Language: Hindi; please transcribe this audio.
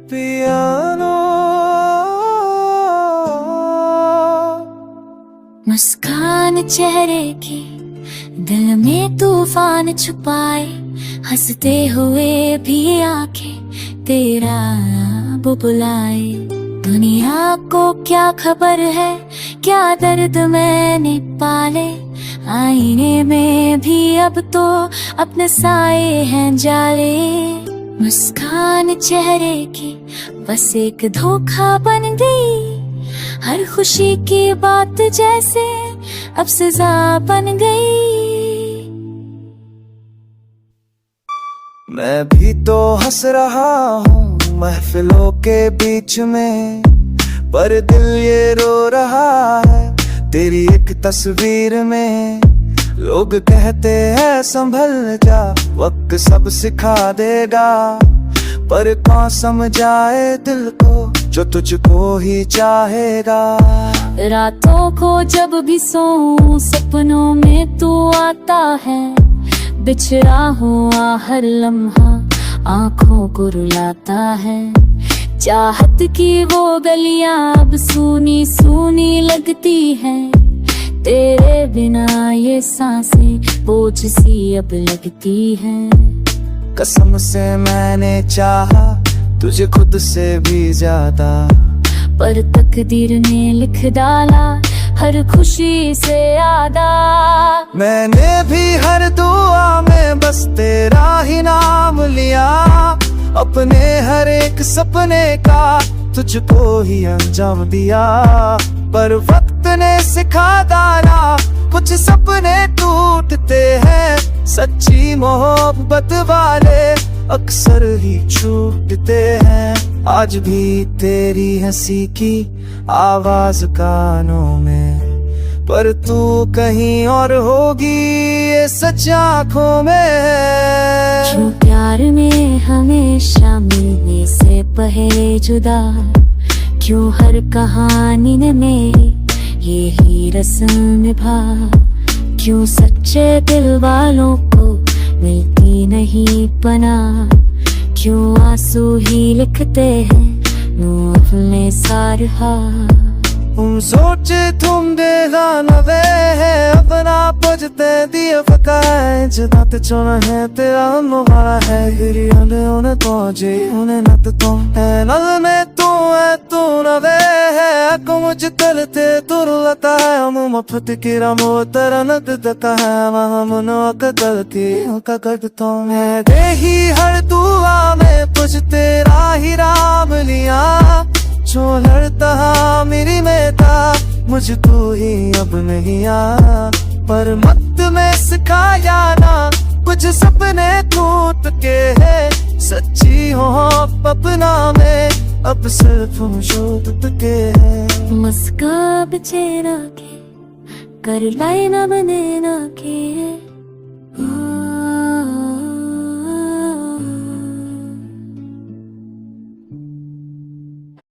पियानो मुस्कान चेहरे की दिल में तूफान छुपाए, हंसते हुए भी आंखें तेरा बुलाए। दुनिया को क्या खबर है, क्या दर्द मैंने पाले, आईने में भी अब तो अपने साए हैं जाले। मुस्कान चेहरे की बस एक धोखा बन गई, हर खुशी की बात जैसे अब सजा बन गई। मैं भी तो हंस रहा हूँ महफिलों के बीच में, पर दिल ये रो रहा है तेरी एक तस्वीर में। लोग कहते हैं संभल जा, वक्त सब सिखा देगा, पर कौन समझाए दिल को जो तुझको ही चाहेगा। रातों को जब भी सोऊं सपनों में तू आता है, बिछड़ा हुआ हर लम्हा आँखों को रुलाता है। चाहत की वो गलियां अब सूनी सूनी लगती हैं, तेरे बिना ये सांसें बोझ सी अब लगती हैं। कसम से मैंने चाहा तुझे खुद से भी ज्यादा, पर तकदीर ने लिख डाला हर खुशी से आदा। मैंने भी हर दुआ में बस तेरा ही नाम लिया, अपने हर एक सपने का तुझको ही अंजाम दिया। पर वक्त ने सिखा डाला कुछ सपने टूटते हैं, सच्ची मोहब्बत वाले अक्सर ही छूटते हैं। आज भी तेरी हंसी की आवाज कानों में, पर तू कहीं और होगी ये सच आँखों में। क्यों प्यार में हमेशा मिलने से पहले जुदा, क्यों हर कहानी में मेरी ये ही रस्म निभा, क्यों सच्चे दिल वालों को मिलती नहीं पना, क्यों आंसू ही लिखते हैं यूं अपने सारहा। तुम सोचे तुम देगा नवे है अपना बजते दिए पकाए, जदाते चोना है तेरा मुहारा है, गिरी उन्हें पहुंचे उन्हें नत तो है। नल में तू है तू नवे है को मुझ करते तुरलता है, हम मफत की रामो तेरा नद दता है, मनो कदलती का कर तो मैं दे ही हर दुआ में कुछ तेरा ही राम लिया। जो लड़ता मेरी में था मुझ तू ही अब नहीं आ, पर मत में सिखाया ना कुछ सपने टूट के है, सच्ची हो अपना में अब सिर्फ शोध के है। मस्का चेहरा के कर लाए ना बने ना के